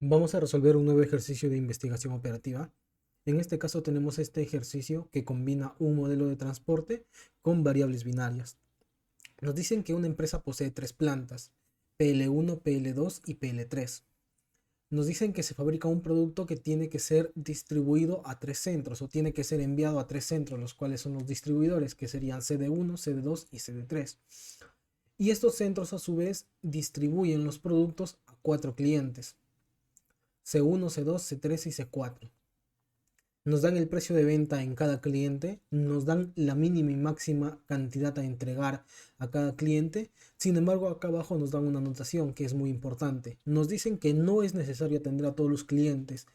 Vamos a resolver un nuevo ejercicio de investigación operativa. En este caso tenemos este ejercicio que combina un modelo de transporte con variables binarias. Nos dicen que una empresa posee tres plantas, PL1, PL2 y PL3. Nos dicen que se fabrica un producto que tiene que ser distribuido a tres centros o tiene que ser enviado a tres centros, los cuales son los distribuidores, que serían CD1, CD2 y CD3. Y estos centros a su vez distribuyen los productos a cuatro clientes. C1, C2, C3 y C4. Nos dan el precio de venta en cada cliente, nos dan la mínima y máxima cantidad a entregar a cada cliente. Sin embargo, acá abajo nos dan una anotación que es muy importante. Nos dicen que no es necesario atender a todos los clientes,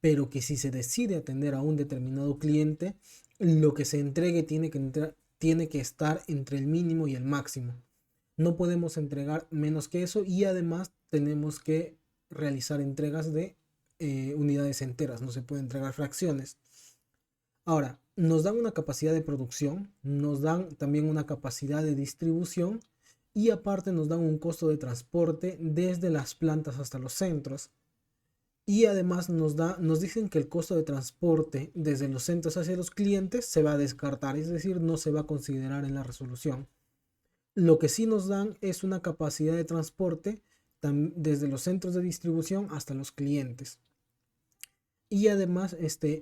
pero que si se decide atender a un determinado cliente, lo que se entregue tiene que estar entre el mínimo y el máximo. No podemos entregar menos que eso y además tenemos que realizar entregas de unidades enteras, no se puede entregar fracciones. Ahora, nos dan una capacidad de producción, nos dan también una capacidad de distribución y aparte nos dan un costo de transporte desde las plantas hasta los centros. Y además nos dicen que el costo de transporte desde los centros hacia los clientes se va a descartar, es decir, no se va a considerar en la resolución. Lo que sí nos dan es una capacidad de transporte desde los centros de distribución hasta los clientes. Y además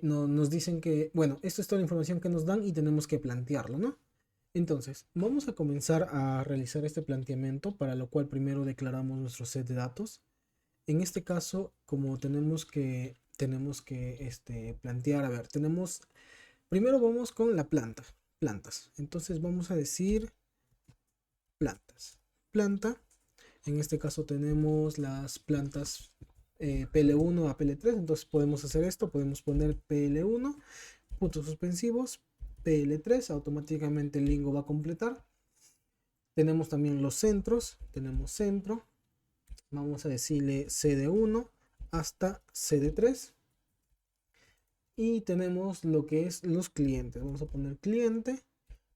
nos dicen que, bueno, esto es toda la información que nos dan y tenemos que plantearlo, ¿no? Entonces, vamos a comenzar a realizar este planteamiento, para lo cual primero declaramos nuestro set de datos. En este caso, como tenemos que plantear, a ver, primero vamos con la plantas. Entonces vamos a decir plantas. Planta, en este caso tenemos las plantas PL1 a PL3, entonces podemos hacer esto, podemos poner PL1, puntos suspensivos, PL3, automáticamente el lingo va a completar. Tenemos también los centros, tenemos centro, vamos a decirle CD1 hasta CD3. Y tenemos lo que es los clientes, vamos a poner cliente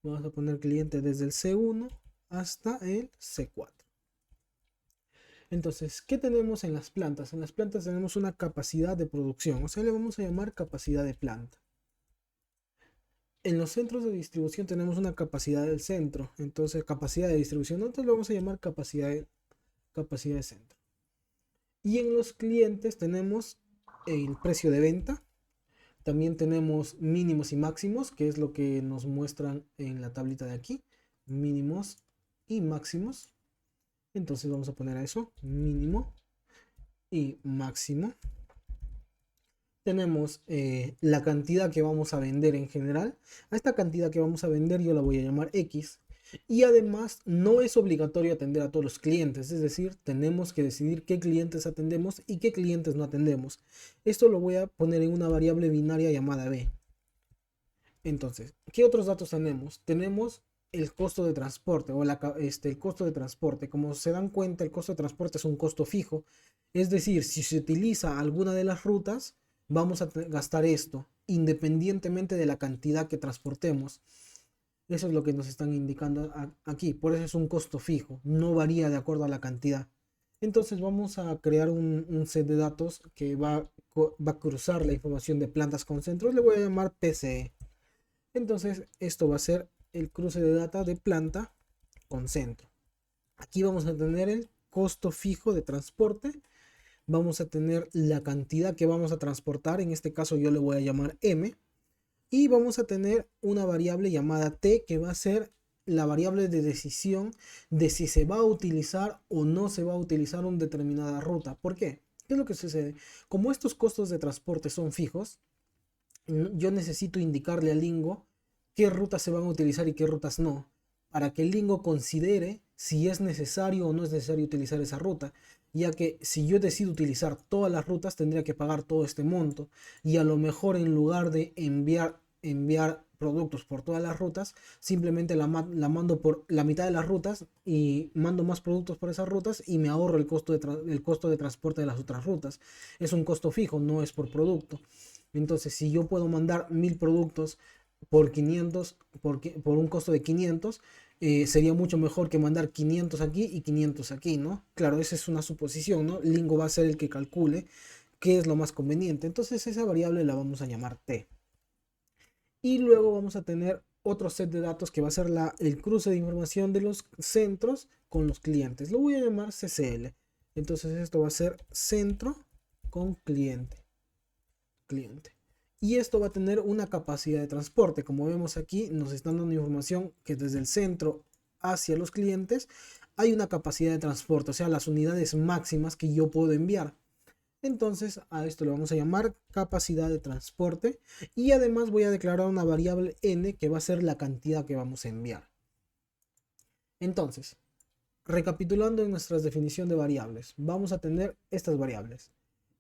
desde el C1 hasta el C4. Entonces, ¿qué tenemos en las plantas? En las plantas tenemos una capacidad de producción, o sea, le vamos a llamar capacidad de planta. En los centros de distribución tenemos una capacidad del centro, entonces capacidad de distribución, entonces lo vamos a llamar capacidad de centro. Y en los clientes tenemos el precio de venta, también tenemos mínimos y máximos, que es lo que nos muestran en la tablita de aquí, mínimos y máximos. Entonces vamos a poner a eso, mínimo y máximo. Tenemos la cantidad que vamos a vender en general. A esta cantidad que vamos a vender yo la voy a llamar X. Y además no es obligatorio atender a todos los clientes, es decir, tenemos que decidir qué clientes atendemos y qué clientes no atendemos. Esto lo voy a poner en una variable binaria llamada B. Entonces, ¿qué otros datos tenemos? Tenemos el costo de transporte o el costo de transporte. Como se dan cuenta, el costo de transporte es un costo fijo. Es decir, si se utiliza alguna de las rutas, vamos a gastar esto, independientemente de la cantidad que transportemos. Eso es lo que nos están indicando aquí. Por eso es un costo fijo, no varía de acuerdo a la cantidad. Entonces vamos a crear un set de datos que va a cruzar la información de plantas con centros. Le voy a llamar PCE. Entonces esto va a ser el cruce de data de planta con centro. Aquí vamos a tener el costo fijo de transporte. Vamos a tener la cantidad que vamos a transportar. En este caso yo le voy a llamar M. Y vamos a tener una variable llamada T, que va a ser la variable de decisión de si se va a utilizar o no se va a utilizar una determinada ruta. ¿Por qué? ¿Qué es lo que sucede? Como estos costos de transporte son fijos, yo necesito indicarle al Lingo qué rutas se van a utilizar y qué rutas no, para que el Lingo considere si es necesario o no es necesario utilizar esa ruta, ya que si yo decido utilizar todas las rutas tendría que pagar todo este monto, y a lo mejor en lugar de enviar productos por todas las rutas, simplemente la mando por la mitad de las rutas y mando más productos por esas rutas y me ahorro el costo de transporte de las otras rutas. Es un costo fijo, no es por producto. Entonces, si yo puedo mandar 1000 productos por 500, por un costo de 500, sería mucho mejor que mandar 500 aquí y 500 aquí, ¿no? Claro, esa es una suposición, ¿no? Lingo va a ser el que calcule qué es lo más conveniente. Entonces esa variable la vamos a llamar t. Y luego vamos a tener otro set de datos que va a ser el cruce de información de los centros con los clientes. Lo voy a llamar CCL. Entonces esto va a ser centro con cliente. Y esto va a tener una capacidad de transporte. Como vemos aquí, nos están dando información que desde el centro hacia los clientes hay una capacidad de transporte, o sea, las unidades máximas que yo puedo enviar. Entonces a esto le vamos a llamar capacidad de transporte, y además voy a declarar una variable n que va a ser la cantidad que vamos a enviar. Entonces, recapitulando en nuestra definición de variables, vamos a tener estas variables: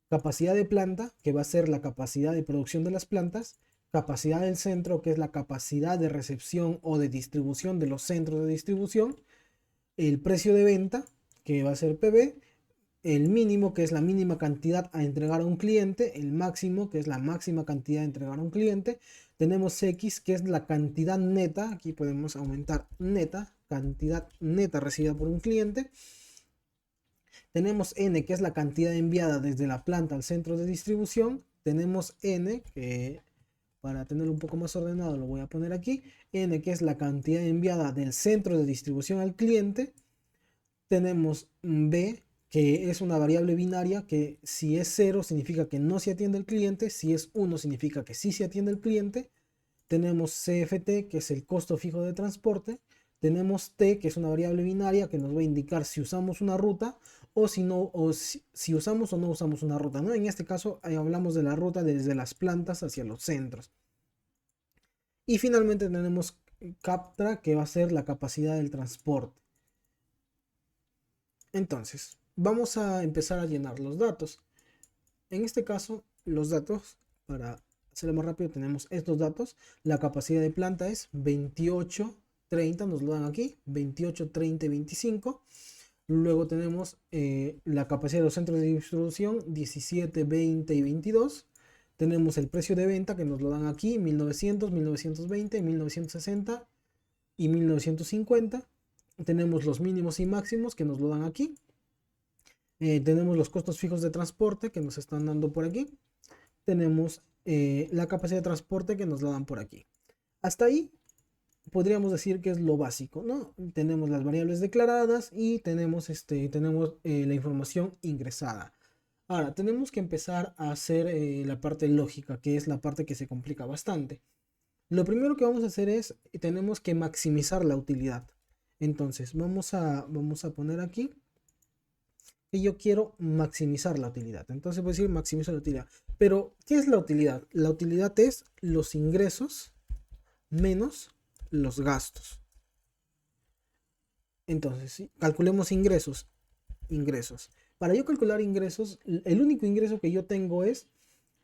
capacidad de planta, que va a ser la capacidad de producción de las plantas; capacidad del centro, que es la capacidad de recepción o de distribución de los centros de distribución; el precio de venta, que va a ser PV; el mínimo, que es la mínima cantidad a entregar a un cliente; el máximo, que es la máxima cantidad a entregar a un cliente. Tenemos X, que es la cantidad neta, aquí podemos aumentar neta, cantidad neta recibida por un cliente. Tenemos N, que es la cantidad enviada desde la planta al centro de distribución. Tenemos N, que para tenerlo un poco más ordenado lo voy a poner aquí. N, que es la cantidad enviada del centro de distribución al cliente. Tenemos B, que es una variable binaria, que si es 0 significa que no se atiende el cliente, si es 1 significa que sí se atiende el cliente. Tenemos CFT, que es el costo fijo de transporte. Tenemos T, que es una variable binaria que nos va a indicar si usamos una ruta o si no, o si usamos o no usamos una ruta, ¿no? En este caso hablamos de la ruta desde las plantas hacia los centros. Y finalmente tenemos CAPTRA, que va a ser la capacidad del transporte. Entonces, vamos a empezar a llenar los datos. En este caso, los datos, para hacerlo más rápido, tenemos estos datos. La capacidad de planta es 28, 30, nos lo dan aquí, 28, 30 y 25. Luego tenemos la capacidad de los centros de distribución, 17, 20 y 22. Tenemos el precio de venta, que nos lo dan aquí, 1900, 1920, 1960 y 1950. Tenemos los mínimos y máximos, que nos lo dan aquí. Tenemos los costos fijos de transporte, que nos están dando por aquí. Tenemos la capacidad de transporte, que nos la dan por aquí. Hasta ahí podríamos decir que es lo básico, ¿no? Tenemos las variables declaradas y tenemos la información ingresada. Ahora, tenemos que empezar a hacer la parte lógica, que es la parte que se complica bastante. Lo primero que vamos a hacer es, tenemos que maximizar la utilidad. Entonces, vamos a poner aquí que yo quiero maximizar la utilidad. Entonces voy a decir maximizo la utilidad. Pero, ¿qué es la utilidad? La utilidad es los ingresos menos los gastos. Entonces, ¿sí? Calculemos ingresos. Para yo calcular ingresos, el único ingreso que yo tengo es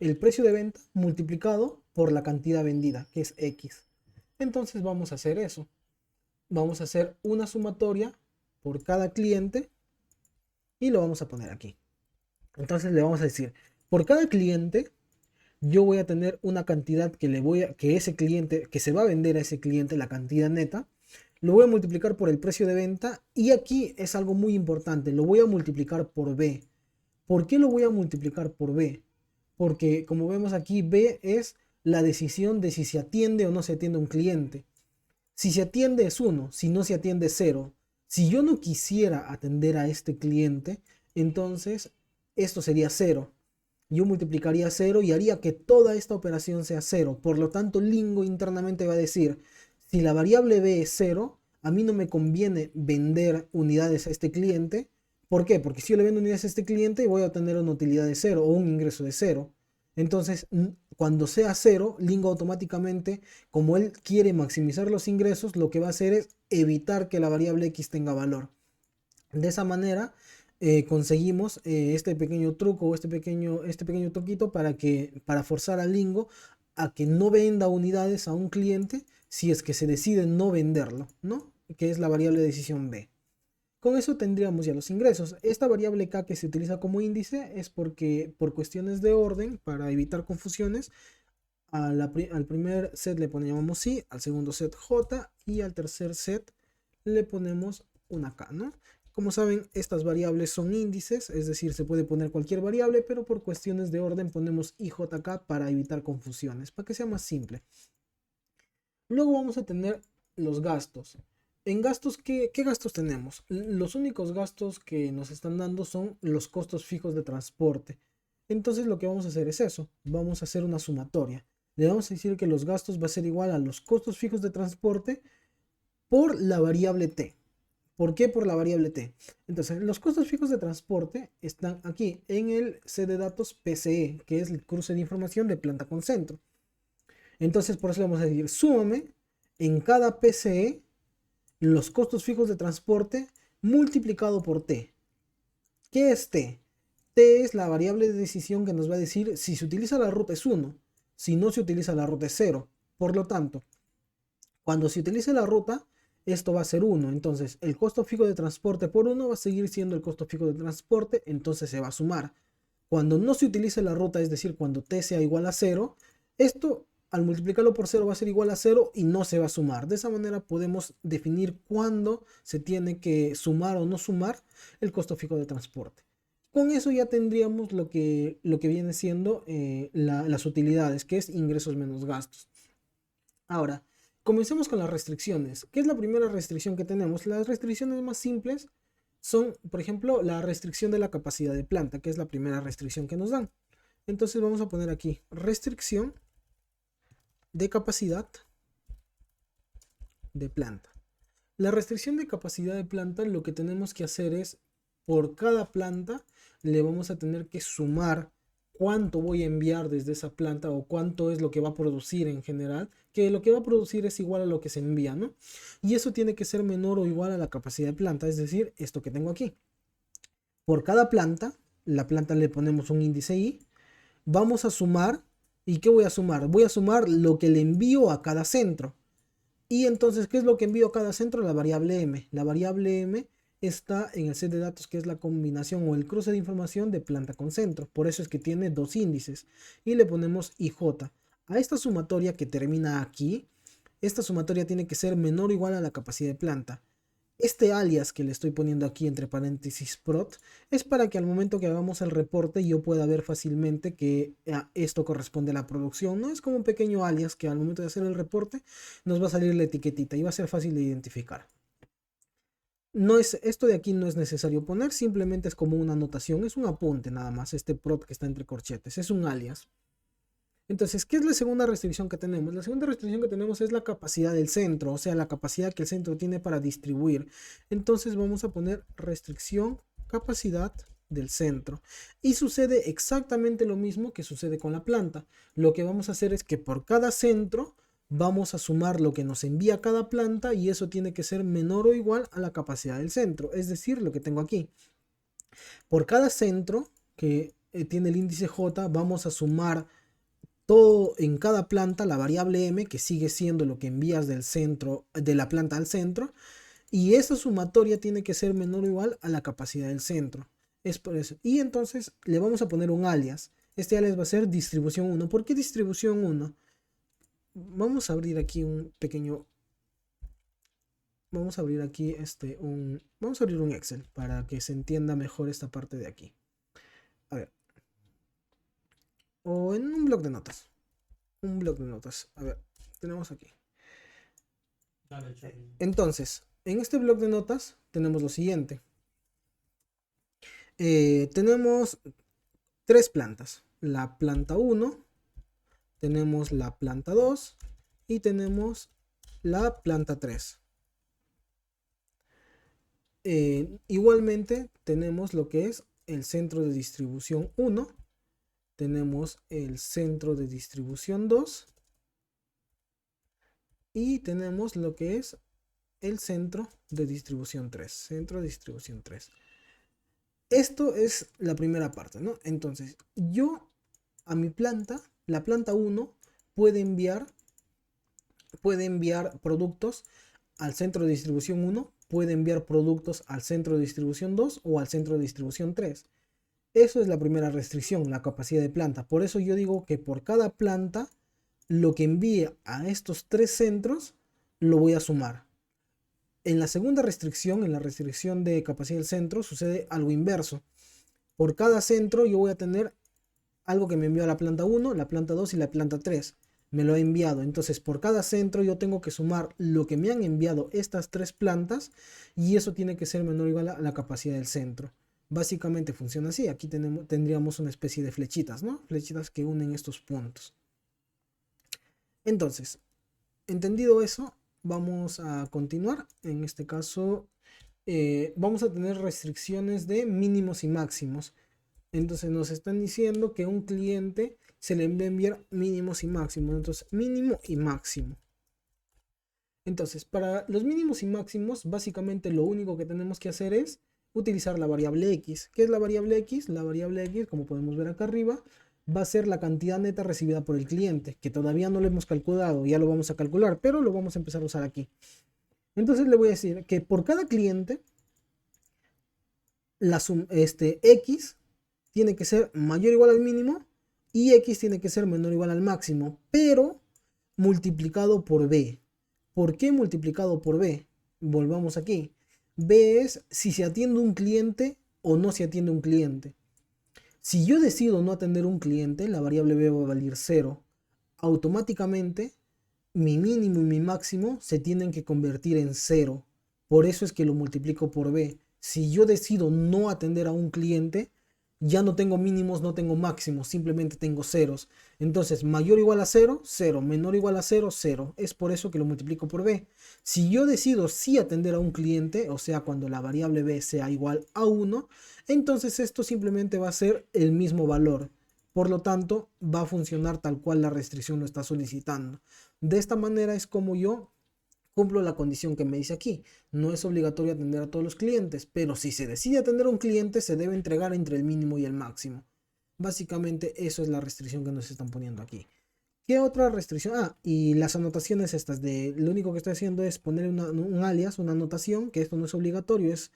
el precio de venta multiplicado por la cantidad vendida, que es X. Entonces vamos a hacer eso. Vamos a hacer una sumatoria por cada cliente y lo vamos a poner aquí. Entonces le vamos a decir, por cada cliente yo voy a tener una cantidad que ese cliente, que se va a vender a ese cliente, la cantidad neta, lo voy a multiplicar por el precio de venta, y aquí es algo muy importante, lo voy a multiplicar por B. ¿Por qué lo voy a multiplicar por B? Porque como vemos aquí, B es la decisión de si se atiende o no se atiende un cliente. Si se atiende es 1, si no se atiende es 0. Si yo no quisiera atender a este cliente, entonces esto sería 0. Yo multiplicaría 0 y haría que toda esta operación sea 0. Por lo tanto, Lingo internamente va a decir, si la variable B es 0, a mí no me conviene vender unidades a este cliente. ¿Por qué? Porque si yo le vendo unidades a este cliente, voy a obtener una utilidad de 0 o un ingreso de 0. Entonces, cuando sea 0, Lingo automáticamente, como él quiere maximizar los ingresos, lo que va a hacer es evitar que la variable X tenga valor. De esa manera conseguimos este pequeño truco o este pequeño truquito para forzar a Lingo a que no venda unidades a un cliente si es que se decide no venderlo, ¿no? Que es la variable de decisión B. Con eso tendríamos ya los ingresos. Esta variable K que se utiliza como índice es porque por cuestiones de orden, para evitar confusiones, al primer set le llamamos I, al segundo set J y al tercer set le ponemos una K, ¿no? Como saben, estas variables son índices, es decir, se puede poner cualquier variable, pero por cuestiones de orden ponemos IJK para evitar confusiones, para que sea más simple. Luego vamos a tener los gastos. En gastos, ¿qué gastos tenemos? Los únicos gastos que nos están dando son los costos fijos de transporte. Entonces lo que vamos a hacer es eso, vamos a hacer una sumatoria. Le vamos a decir que los gastos va a ser igual a los costos fijos de transporte por la variable t. ¿Por qué por la variable t? Entonces, los costos fijos de transporte están aquí en el C de datos PCE, que es el cruce de información de planta con centro. Entonces, por eso le vamos a decir, súmame en cada PCE los costos fijos de transporte multiplicado por t. ¿Qué es t? T es la variable de decisión que nos va a decir si se utiliza la ruta es 1, si no se utiliza la ruta es 0. Por lo tanto, cuando se utilice la ruta, esto va a ser 1. Entonces, el costo fijo de transporte por 1 va a seguir siendo el costo fijo de transporte, entonces se va a sumar. Cuando no se utilice la ruta, es decir, cuando t sea igual a 0, esto al multiplicarlo por 0 va a ser igual a 0 y no se va a sumar. De esa manera podemos definir cuándo se tiene que sumar o no sumar el costo fijo de transporte. Con eso ya tendríamos lo que viene siendo las utilidades, que es ingresos menos gastos. Ahora, comencemos con las restricciones. ¿Qué es la primera restricción que tenemos? Las restricciones más simples son, por ejemplo, la restricción de la capacidad de planta, que es la primera restricción que nos dan. Entonces vamos a poner aquí restricción de capacidad de planta. La restricción de capacidad de planta, lo que tenemos que hacer es, por cada planta, le vamos a tener que sumar cuánto voy a enviar desde esa planta o cuánto es lo que va a producir en general, que lo que va a producir es igual a lo que se envía, ¿no? Y eso tiene que ser menor o igual a la capacidad de planta, es decir, esto que tengo aquí. Por cada planta, la planta le ponemos un índice I, vamos a sumar, ¿y qué voy a sumar? Voy a sumar lo que le envío a cada centro. Y entonces, ¿qué es lo que envío a cada centro? La variable M. La variable M está en el set de datos, que es la combinación o el cruce de información de planta con centro. Por eso es que tiene dos índices. Y le ponemos IJ. A esta sumatoria que termina aquí, esta sumatoria tiene que ser menor o igual a la capacidad de planta. Este alias que le estoy poniendo aquí entre paréntesis prot es para que al momento que hagamos el reporte yo pueda ver fácilmente que esto corresponde a la producción. No es como un pequeño alias que al momento de hacer el reporte nos va a salir la etiquetita y va a ser fácil de identificar. No es, esto de aquí no es necesario poner, simplemente es como una anotación, es un apunte nada más, este prot que está entre corchetes, es un alias. Entonces, ¿qué es la segunda restricción que tenemos? La segunda restricción que tenemos es la capacidad del centro, o sea, la capacidad que el centro tiene para distribuir. Entonces vamos a poner restricción capacidad del centro. Y sucede exactamente lo mismo que sucede con la planta. Lo que vamos a hacer es que por cada centro vamos a sumar lo que nos envía cada planta y eso tiene que ser menor o igual a la capacidad del centro. Es decir, lo que tengo aquí. Por cada centro que tiene el índice J, vamos a sumar todo en cada planta, la variable M, que sigue siendo lo que envías del centro, de la planta al centro, y esa sumatoria tiene que ser menor o igual a la capacidad del centro. Es por eso. Y entonces le vamos a poner un alias. Este alias va a ser distribución 1. ¿Por qué distribución 1? Vamos a abrir aquí un pequeño... Vamos a abrir aquí vamos a abrir un Excel para que se entienda mejor esta parte de aquí. A ver. O en un bloc de notas. Un bloc de notas. A ver, tenemos aquí. Entonces, en este bloc de notas tenemos lo siguiente. Tenemos tres plantas. La planta 1, tenemos la planta 2 y tenemos la planta 3. Igualmente tenemos lo que es el centro de distribución 1. Tenemos el centro de distribución 2. Y tenemos lo que es el centro de distribución 3. Centro de distribución 3. Esto es la primera parte, ¿no? Entonces, yo a mi planta, la planta 1, puede enviar productos al centro de distribución 1, puede enviar productos al centro de distribución 2 o al centro de distribución 3. Eso es la primera restricción, la capacidad de planta. Por eso yo digo que por cada planta, lo que envíe a estos tres centros, lo voy a sumar. En la segunda restricción, en la restricción de capacidad del centro, sucede algo inverso. Por cada centro yo voy a tener algo que me envió la planta 1, la planta 2 y la planta 3. Me lo ha enviado. Entonces, por cada centro yo tengo que sumar lo que me han enviado estas tres plantas y eso tiene que ser menor o igual a la capacidad del centro. Básicamente funciona así. Aquí tendríamos una especie de flechitas, ¿no? Flechitas que unen estos puntos. Entonces, entendido eso, vamos a continuar. En este caso, vamos a tener restricciones de mínimos y máximos. Entonces nos están diciendo que un cliente se le va a enviar mínimos y máximos. Entonces, mínimo y máximo. Entonces, para los mínimos y máximos, básicamente lo único que tenemos que hacer es utilizar la variable X. ¿Qué es la variable X? La variable X, como podemos ver acá arriba, va a ser la cantidad neta recibida por el cliente, que todavía no lo hemos calculado, ya lo vamos a calcular, pero lo vamos a empezar a usar aquí. Entonces le voy a decir que por cada cliente, la X tiene que ser mayor o igual al mínimo y X tiene que ser menor o igual al máximo, pero multiplicado por B. ¿Por qué multiplicado por B? Volvamos aquí. B es si se atiende un cliente o no se atiende un cliente. Si yo decido no atender un cliente, la variable B va a valer 0. Automáticamente, mi mínimo y mi máximo se tienen que convertir en 0. Por eso es que lo multiplico por B. Si yo decido no atender a un cliente, ya no tengo mínimos, no tengo máximos, simplemente tengo ceros. Entonces, mayor o igual a 0, 0, menor o igual a 0, 0. Es por eso que lo multiplico por B. Si yo decido sí atender a un cliente, o sea, cuando la variable B sea igual a 1, entonces esto simplemente va a ser el mismo valor. Por lo tanto, va a funcionar tal cual la restricción lo está solicitando. De esta manera es como yo cumplo la condición que me dice aquí. No es obligatorio atender a todos los clientes, pero si se decide atender a un cliente, se debe entregar entre el mínimo y el máximo. Básicamente eso es la restricción que nos están poniendo aquí. ¿Qué otra restricción? Ah, y las anotaciones estas de... Lo único que estoy haciendo es poner un alias, una anotación, que esto no es obligatorio, es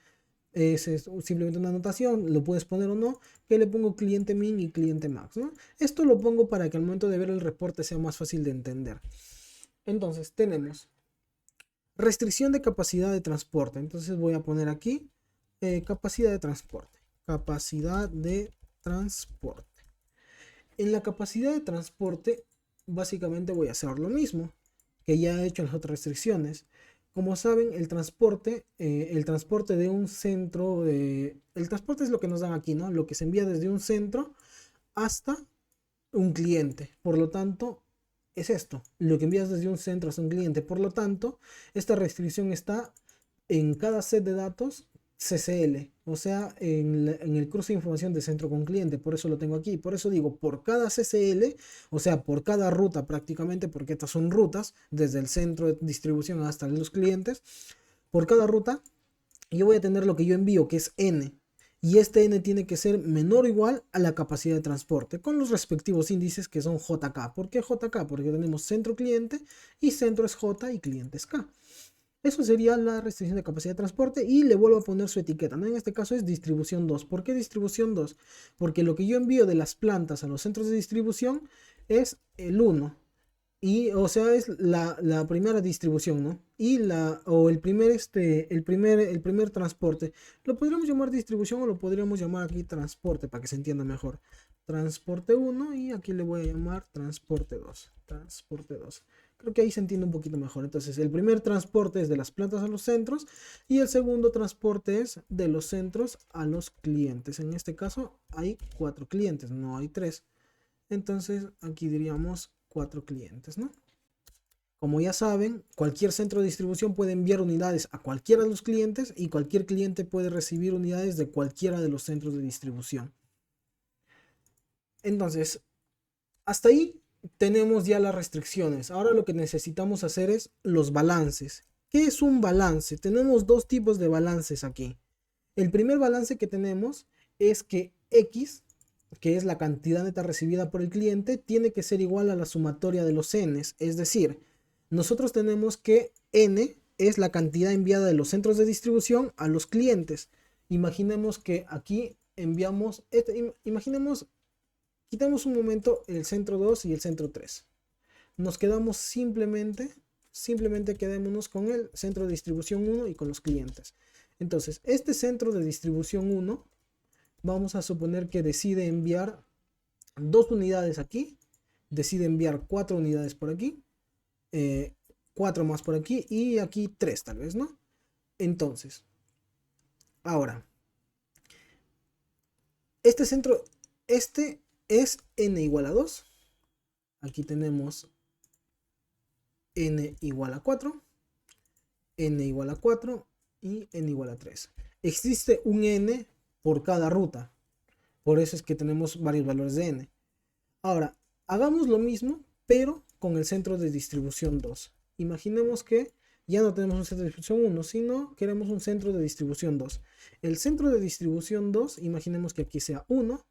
simplemente una anotación, lo puedes poner o no, que le pongo cliente min y cliente max, ¿no? Esto lo pongo para que al momento de ver el reporte sea más fácil de entender. Entonces tenemos restricción de capacidad de transporte. Entonces voy a poner aquí capacidad de transporte. Capacidad de transporte. En la capacidad de transporte, básicamente voy a hacer lo mismo que ya he hecho en las otras restricciones. Como saben, el transporte de un centro, el transporte es lo que nos dan aquí, ¿no? Lo que se envía desde un centro hasta un cliente. Por lo tanto, es esto, lo que envías desde un centro hasta un cliente. Por lo tanto, esta restricción está en cada set de datos CCL, o sea, en el cruce de información de centro con cliente. Por eso lo tengo aquí. Por eso digo, por cada CCL, o sea, por cada ruta prácticamente, porque estas son rutas desde el centro de distribución hasta los clientes. Por cada ruta, yo voy a tener lo que yo envío, que es N. Y este N tiene que ser menor o igual a la capacidad de transporte, con los respectivos índices que son JK. ¿Por qué JK? Porque tenemos centro cliente y centro es J y cliente es K. Eso sería la restricción de capacidad de transporte y le vuelvo a poner su etiqueta, ¿no? En este caso es distribución 2. ¿Por qué distribución 2? Porque lo que yo envío de las plantas a los centros de distribución es el 1. Y, o sea, es la primera distribución, ¿no? Y el primer transporte. Lo podríamos llamar distribución o lo podríamos llamar aquí transporte para que se entienda mejor. Transporte 1 y aquí le voy a llamar transporte 2. Transporte 2. Creo que ahí se entiende un poquito mejor. Entonces, el primer transporte es de las plantas a los centros y el segundo transporte es de los centros a los clientes. En este caso hay 4 clientes, no hay 3. Entonces, aquí diríamos 4 clientes, ¿no? Como ya saben, cualquier centro de distribución puede enviar unidades a cualquiera de los clientes y cualquier cliente puede recibir unidades de cualquiera de los centros de distribución. Entonces, hasta ahí tenemos ya las restricciones. Ahora lo que necesitamos hacer es los balances. ¿Qué es un balance? Tenemos dos tipos de balances aquí. El primer balance que tenemos es que X, que es la cantidad neta recibida por el cliente, tiene que ser igual a la sumatoria de los N's. Es decir, nosotros tenemos que N es la cantidad enviada de los centros de distribución a los clientes. Imaginemos que aquí enviamos, quitamos un momento el centro 2 y el centro 3. Nos quedamos simplemente simplemente quedémonos con el centro de distribución 1 y con los clientes. Entonces, este centro de distribución 1, vamos a suponer que decide enviar 2 unidades aquí, decide enviar 4 unidades por aquí, 4 más por aquí y aquí 3 tal vez, ¿no? Entonces, ahora, este centro, este es n igual a 2. Aquí tenemos n igual a 4, n igual a 4 y n igual a 3. Existe un n por cada ruta. Por eso es que tenemos varios valores de n. Ahora, hagamos lo mismo, pero con el centro de distribución 2. Imaginemos que ya no tenemos un centro de distribución 1, sino queremos un centro de distribución 2. El centro de distribución 2, imaginemos que aquí sea 1,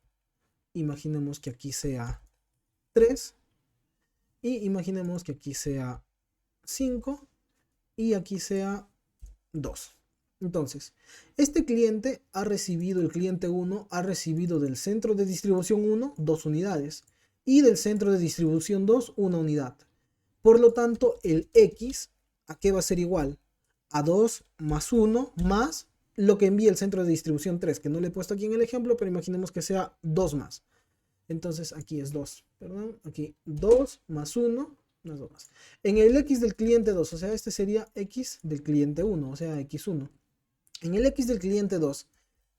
imaginemos que aquí sea 3, y imaginemos que aquí sea 5, y aquí sea 2. Entonces, este cliente ha recibido, el cliente 1 ha recibido del centro de distribución 1 2 unidades y del centro de distribución 2 una unidad. Por lo tanto, el X, ¿a qué va a ser igual? A 2 más 1 más lo que envía el centro de distribución 3, que no le he puesto aquí en el ejemplo, pero imaginemos que sea 2 más. Entonces aquí es 2, perdón, aquí 2 más 1 más 2 más. En el X del cliente 2, o sea, este sería X del cliente 1, o sea, X1. En el X del cliente 2,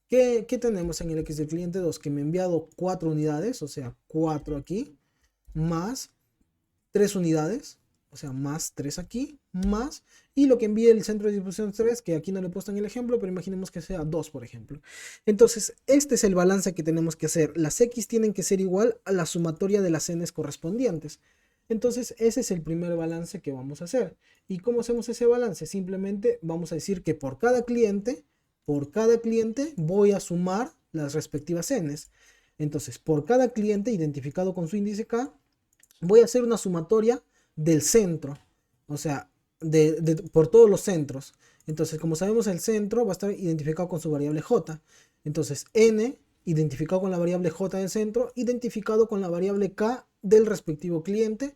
¿qué tenemos en el X del cliente 2? Que me ha enviado 4 unidades, o sea, 4 aquí, más 3 unidades, o sea, más 3 aquí, más, y lo que envíe el centro de distribución 3, que aquí no le he puesto en el ejemplo, pero imaginemos que sea 2, por ejemplo. Entonces, este es el balance que tenemos que hacer. Las X tienen que ser igual a la sumatoria de las N's correspondientes. Entonces, ese es el primer balance que vamos a hacer. ¿Y cómo hacemos ese balance? Simplemente vamos a decir que por cada cliente voy a sumar las respectivas N's. Entonces, por cada cliente identificado con su índice K, voy a hacer una sumatoria del centro, o sea, por todos los centros. Entonces, como sabemos, el centro va a estar identificado con su variable j. Entonces, n identificado con la variable j del centro, identificado con la variable k del respectivo cliente.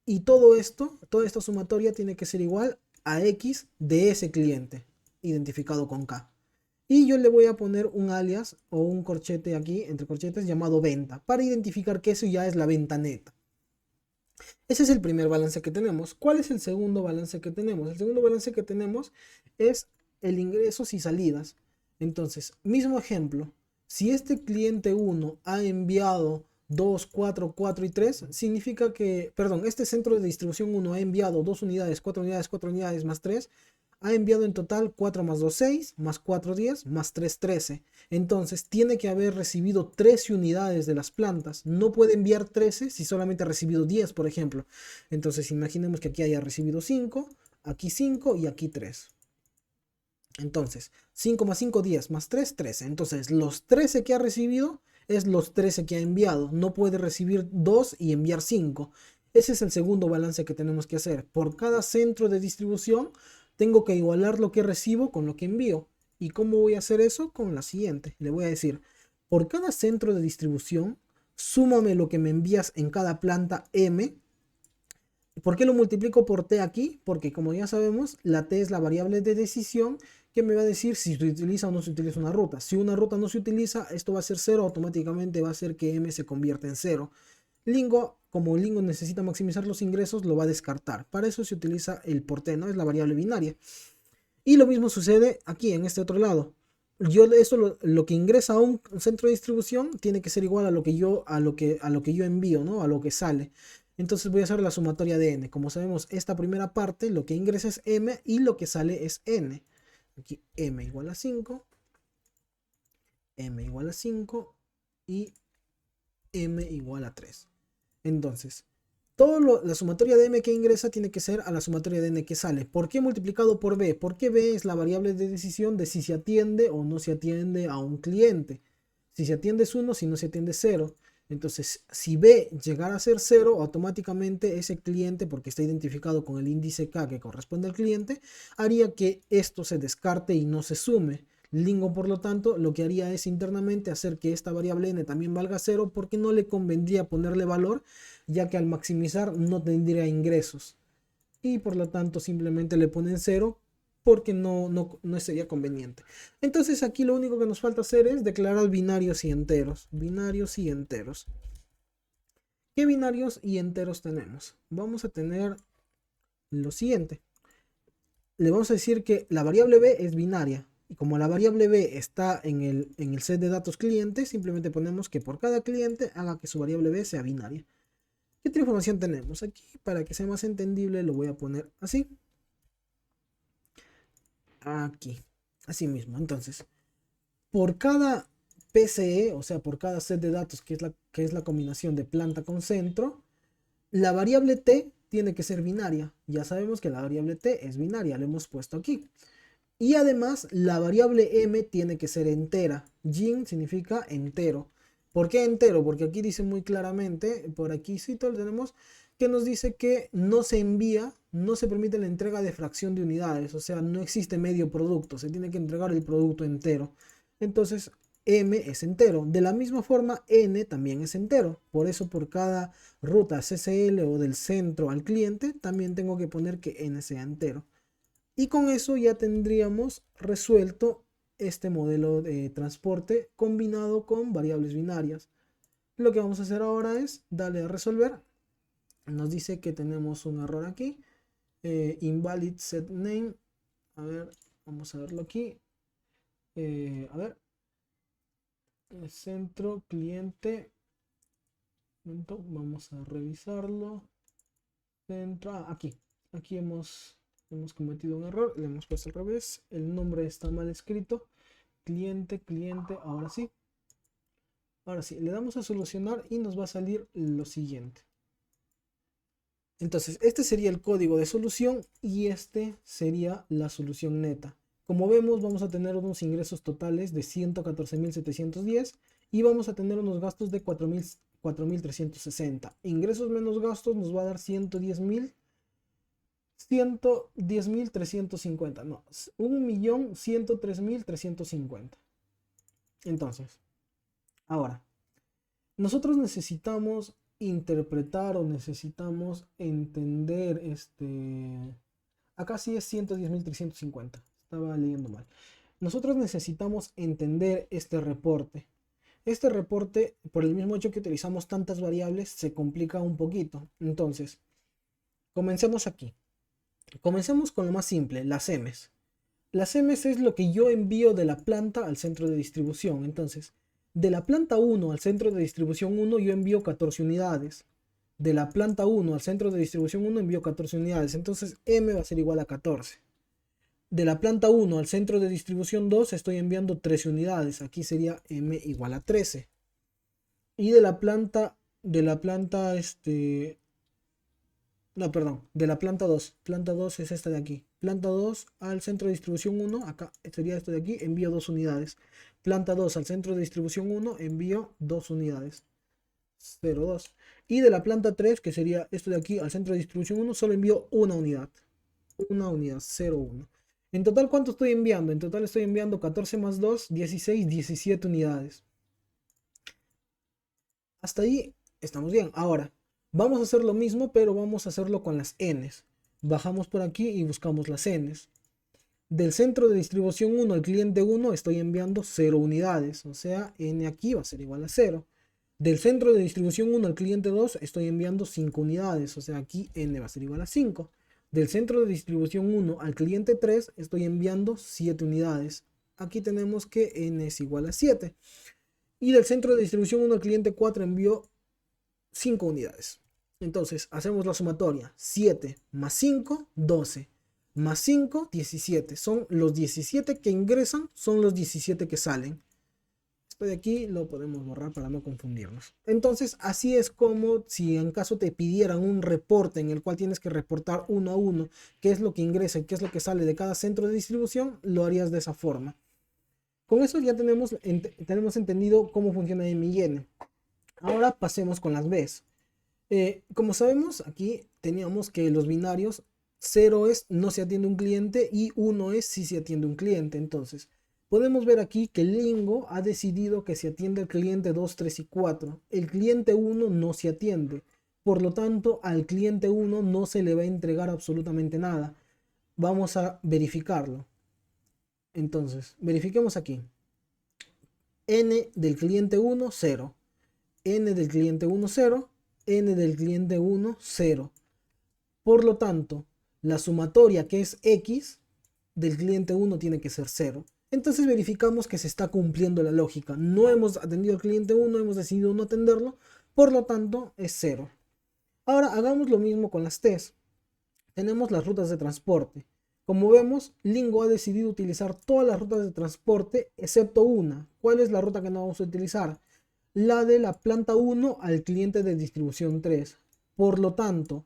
Y todo esto, toda esta sumatoria tiene que ser igual a x de ese cliente, identificado con k. Y yo le voy a poner un alias o un corchete aquí, entre corchetes, llamado venta, para identificar que eso ya es la venta neta. Ese es el primer balance que tenemos. ¿Cuál es el segundo balance que tenemos? El segundo balance que tenemos es el ingresos y salidas. Entonces, mismo ejemplo. Si este cliente 1 ha enviado 2, 4, 4 y 3, significa que, perdón, este centro de distribución 1 ha enviado 2 unidades, 4 unidades, 4 unidades más 3, ha enviado en total 4 más 2, 6, más 4, 10, más 3, 13. Entonces tiene que haber recibido 13 unidades de las plantas. No puede enviar 13 si solamente ha recibido 10, por ejemplo. Entonces imaginemos que aquí haya recibido 5, aquí 5 y aquí 3. Entonces 5 más 5, 10, más 3, 13. Entonces los 13 que ha recibido es los 13 que ha enviado. No puede recibir 2 y enviar 5. Ese es el segundo balance que tenemos que hacer. Por cada centro de distribución tengo que igualar lo que recibo con lo que envío. ¿Y cómo voy a hacer eso? Con la siguiente. Le voy a decir, por cada centro de distribución, súmame lo que me envías en cada planta M. ¿Por qué lo multiplico por T aquí? Porque como ya sabemos, la T es la variable de decisión que me va a decir si se utiliza o no se utiliza una ruta. Si una ruta no se utiliza, esto va a ser 0, automáticamente va a hacer que M se convierta en 0. Lingo, como Lingo necesita maximizar los ingresos, lo va a descartar. Para eso se utiliza el por T, ¿no? Es la variable binaria. Y lo mismo sucede aquí, en este otro lado. Lo que ingresa a un centro de distribución tiene que ser igual a lo que yo envío, ¿no? A lo que sale. Entonces voy a hacer la sumatoria de n. Como sabemos, esta primera parte, lo que ingresa es m y lo que sale es n. Aquí m igual a 5, m igual a 5 y m igual a 3. Entonces, la sumatoria de m que ingresa tiene que ser a la sumatoria de n que sale. ¿Por qué multiplicado por b? Porque b es la variable de decisión de si se atiende o no se atiende a un cliente. Si se atiende es 1, si no se atiende es 0. Entonces, si b llegara a ser 0, automáticamente ese cliente, porque está identificado con el índice k que corresponde al cliente, haría que esto se descarte y no se sume. Lingo, por lo tanto, lo que haría es internamente hacer que esta variable n también valga 0 porque no le convendría ponerle valor, ya que al maximizar no tendría ingresos. y por lo tanto simplemente le ponen 0 porque no sería conveniente. Entonces aquí lo único que nos falta hacer es declarar binarios y enteros. Binarios y enteros. ¿Qué binarios y enteros tenemos? Vamos a tener lo siguiente. Le vamos a decir que la variable b es binaria. Y como la variable b está en el set de datos cliente, simplemente ponemos que por cada cliente haga que su variable b sea binaria. ¿Qué otra información tenemos? Aquí, para que sea más entendible, lo voy a poner así. Aquí. Así mismo. Entonces, por cada PCE, o sea, por cada set de datos que es la combinación de planta con centro, la variable t tiene que ser binaria. Ya sabemos que la variable t es binaria, lo hemos puesto aquí. Y además la variable m tiene que ser entera. Yin significa entero. ¿Por qué entero? Porque aquí dice muy claramente, por aquí sí lo tenemos, que nos dice que no se envía, no se permite la entrega de fracción de unidades. O sea, no existe medio producto, se tiene que entregar el producto entero. Entonces m es entero. De la misma forma n también es entero. Por eso por cada ruta CCL o del centro al cliente también tengo que poner que n sea entero. Y con eso ya tendríamos resuelto este modelo de transporte combinado con variables binarias. Lo que vamos a hacer ahora es darle a resolver. Nos dice que tenemos un error aquí. Invalid set name. A ver, vamos a verlo aquí. A ver. El centro cliente. Vamos a revisarlo. Centro. Aquí. Aquí hemos cometido un error. Le hemos puesto al revés. El nombre está mal escrito. Cliente, cliente. Ahora sí. Ahora sí. Le damos a solucionar y nos va a salir lo siguiente. Entonces, este sería el código de solución y este sería la solución neta. Como vemos, vamos a tener unos ingresos totales de 114.710 y vamos a tener unos gastos de 4.360. Ingresos menos gastos nos va a dar 110.350. No, 1.103.350. Entonces, ahora, nosotros necesitamos interpretar o necesitamos entender acá sí es 110.350. Estaba leyendo mal. Nosotros necesitamos entender este reporte. Este reporte, por el mismo hecho que utilizamos tantas variables, se complica un poquito. Entonces, comencemos aquí. Comencemos con lo más simple, las M's. Las M's es lo que yo envío de la planta al centro de distribución. Entonces, de la planta 1 al centro de distribución 1 yo envío 14 unidades. De la planta 1 al centro de distribución 1 envío 14 unidades. Entonces M va a ser igual a 14. De la planta 1 al centro de distribución 2 estoy enviando 13 unidades. Aquí sería M igual a 13. Y de la planta no, perdón, de la planta 2. Planta 2 es esta de aquí. Planta 2 al centro de distribución 1, acá sería esto de aquí, envío 2 unidades. Planta 2 al centro de distribución 1, envío 2 unidades. 0, 2. Y de la planta 3, que sería esto de aquí, al centro de distribución 1, solo envío una unidad. Una unidad, 0, 1. En total, ¿cuánto estoy enviando? En total estoy enviando 14 más 2, 16, 17 unidades. Hasta ahí estamos bien. Ahora, vamos a hacer lo mismo, pero vamos a hacerlo con las N's. Bajamos por aquí y buscamos las N's. Del centro de distribución 1 al cliente 1 estoy enviando 0 unidades. O sea, N aquí va a ser igual a 0. Del centro de distribución 1 al cliente 2 estoy enviando 5 unidades. O sea, aquí N va a ser igual a 5. Del centro de distribución 1 al cliente 3 estoy enviando 7 unidades. Aquí tenemos que N es igual a 7. Y del centro de distribución 1 al cliente 4 envió 5 unidades. Entonces hacemos la sumatoria. 7 más 5, 12. Más 5, 17. Son los 17 que ingresan, son los 17 que salen. Esto de aquí lo podemos borrar para no confundirnos. Entonces así es como si en caso te pidieran un reporte en el cual tienes que reportar uno a uno qué es lo que ingresa y qué es lo que sale de cada centro de distribución, lo harías de esa forma. Con eso ya tenemos entendido cómo funciona M y N. Ahora pasemos con las B's. Como sabemos, aquí teníamos que los binarios 0 es no se atiende un cliente y 1 es si se atiende un cliente. Entonces, podemos ver aquí que Lingo ha decidido que se atiende el cliente 2, 3 y 4. El cliente 1 no se atiende. Por lo tanto, al cliente 1 no se le va a entregar absolutamente nada. Vamos a verificarlo. Entonces, verifiquemos aquí. N del cliente 1, 0. N del cliente 1, 0. N del cliente 1, 0. Por lo tanto, la sumatoria que es X del cliente 1 tiene que ser 0. Entonces verificamos que se está cumpliendo la lógica. No hemos atendido al cliente 1, hemos decidido no atenderlo, por lo tanto es 0. Ahora hagamos lo mismo con las T's. Tenemos las rutas de transporte. Como vemos, Lingo ha decidido utilizar todas las rutas de transporte excepto una. ¿Cuál es la ruta que no vamos a utilizar? La de la planta 1 al cliente de distribución 3. Por lo tanto,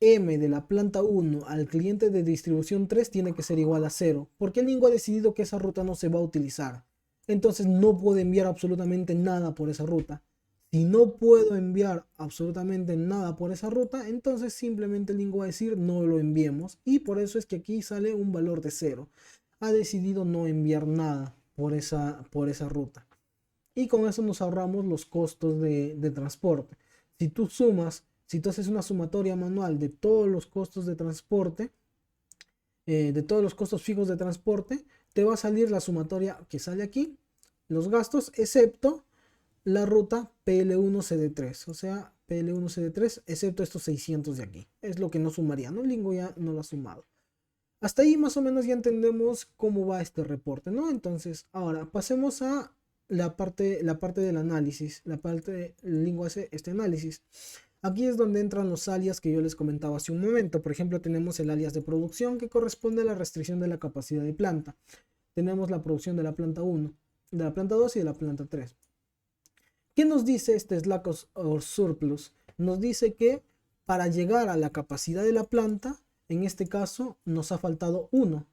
M de la planta 1 al cliente de distribución 3 tiene que ser igual a 0, porque Lingo ha decidido que esa ruta no se va a utilizar. Entonces no puedo enviar absolutamente nada por esa ruta. Si no puedo enviar absolutamente nada por esa ruta, entonces simplemente Lingo va a decir no lo enviemos. Y por eso es que aquí sale un valor de 0. Ha decidido no enviar nada por esa ruta. Y con eso nos ahorramos los costos de transporte. Si tú sumas, si tú haces una sumatoria manual de todos los costos de transporte, de todos los costos fijos de transporte, te va a salir la sumatoria que sale aquí, los gastos, excepto la ruta PL1CD3, o sea, PL1CD3, excepto estos 600 de aquí. Es lo que no sumaría, ¿no? Lingo ya no lo ha sumado. Hasta ahí más o menos ya entendemos cómo va este reporte, ¿no? Entonces, ahora pasemos a la parte del análisis. La parte Lingo hace este análisis. Aquí es donde entran los alias que yo les comentaba hace un momento. Por ejemplo, tenemos el alias de producción que corresponde a la restricción de la capacidad de planta. Tenemos la producción de la planta 1, de la planta 2 y de la planta 3. ¿Qué nos dice este slack or surplus? Nos dice que para llegar a la capacidad de la planta, en este caso nos ha faltado 1.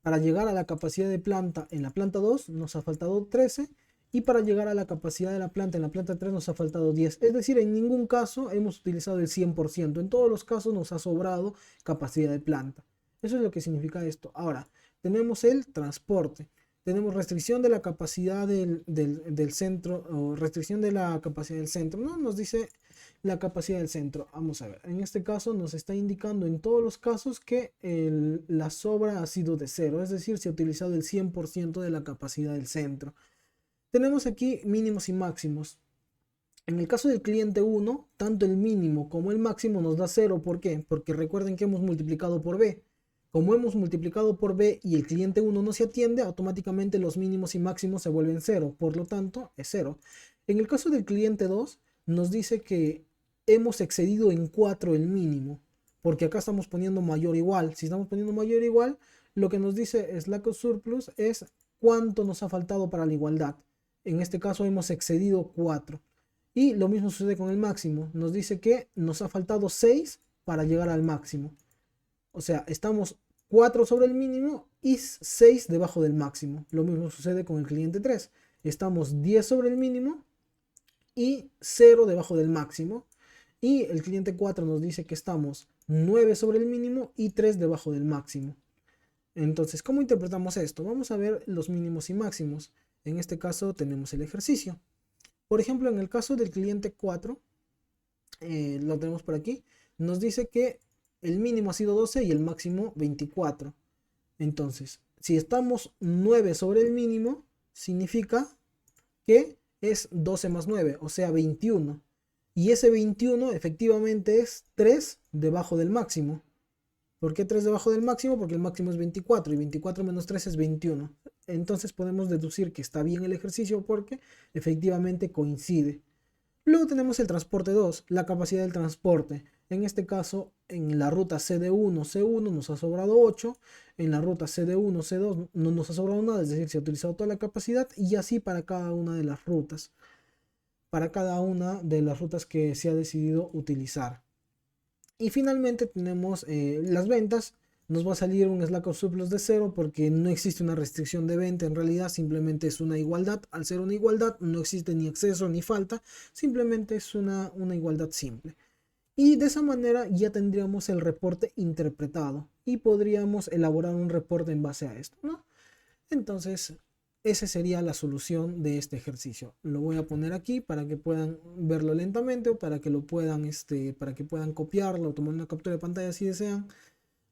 Para llegar a la capacidad de planta en la planta 2 nos ha faltado 13. Y para llegar a la capacidad de la planta en la planta 3 nos ha faltado 10. Es decir, en ningún caso hemos utilizado el 100%. En todos los casos nos ha sobrado capacidad de planta. Eso es lo que significa esto. Ahora, tenemos el transporte. Tenemos restricción de la capacidad del centro, o restricción de la capacidad del centro, ¿no? Nos dice la capacidad del centro. Vamos a ver, en este caso nos está indicando en todos los casos que la sobra ha sido de 0, es decir, se ha utilizado el 100% de la capacidad del centro. Tenemos aquí mínimos y máximos. En el caso del cliente 1, tanto el mínimo como el máximo nos da 0. ¿Por qué? Porque recuerden que hemos multiplicado por B. Como hemos multiplicado por B y el cliente 1 no se atiende, automáticamente los mínimos y máximos se vuelven 0. Por lo tanto, es 0. En el caso del cliente 2, nos dice que hemos excedido en 4 el mínimo. Porque acá estamos poniendo mayor o igual. Si estamos poniendo mayor o igual, lo que nos dice slack or surplus es cuánto nos ha faltado para la igualdad. En este caso hemos excedido 4. Y lo mismo sucede con el máximo. Nos dice que nos ha faltado 6 para llegar al máximo. O sea, estamos 4 sobre el mínimo y 6 debajo del máximo. Lo mismo sucede con el cliente 3. Estamos 10 sobre el mínimo y 0 debajo del máximo. Y el cliente 4 nos dice que estamos 9 sobre el mínimo y 3 debajo del máximo. Entonces, ¿cómo interpretamos esto? Vamos a ver los mínimos y máximos. En este caso tenemos el ejercicio. Por ejemplo, en el caso del cliente 4, lo tenemos por aquí, nos dice que el mínimo ha sido 12 y el máximo 24. Entonces, si estamos 9 sobre el mínimo, significa que es 12 más 9, o sea 21. Y ese 21 efectivamente es 3 debajo del máximo. ¿Por qué 3 debajo del máximo? Porque el máximo es 24 y 24 menos 3 es 21. Entonces podemos deducir que está bien el ejercicio porque efectivamente coincide. Luego tenemos el transporte 2, la capacidad del transporte. En este caso, en la ruta CD1, C1 nos ha sobrado 8. En la ruta CD1, C2 no nos ha sobrado nada, es decir, se ha utilizado toda la capacidad. Y así para cada una de las rutas. Para cada una de las rutas que se ha decidido utilizar. Y finalmente tenemos las ventas. Nos va a salir un slack or surplus de 0 porque no existe una restricción de venta. En realidad simplemente es una igualdad. Al ser una igualdad no existe ni exceso ni falta. Simplemente es una igualdad simple. Y de esa manera ya tendríamos el reporte interpretado. Y podríamos elaborar un reporte en base a esto, ¿no? Entonces, esa sería la solución de este ejercicio. Lo voy a poner aquí para que puedan verlo lentamente o para que lo puedan, para que puedan copiarlo o tomar una captura de pantalla si desean.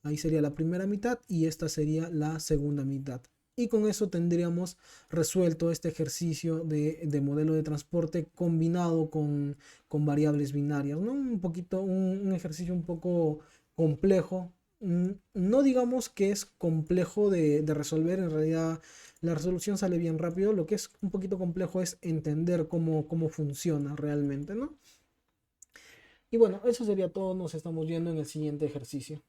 Ahí sería la primera mitad y esta sería la segunda mitad. Y con eso tendríamos resuelto este ejercicio de modelo de transporte combinado con variables binarias, ¿no? Un poquito, un ejercicio un poco complejo. No digamos que es complejo de resolver, en realidad la resolución sale bien rápido. Lo que es un poquito complejo es entender cómo funciona realmente, ¿no? Y bueno, eso sería todo. Nos estamos viendo en el siguiente ejercicio.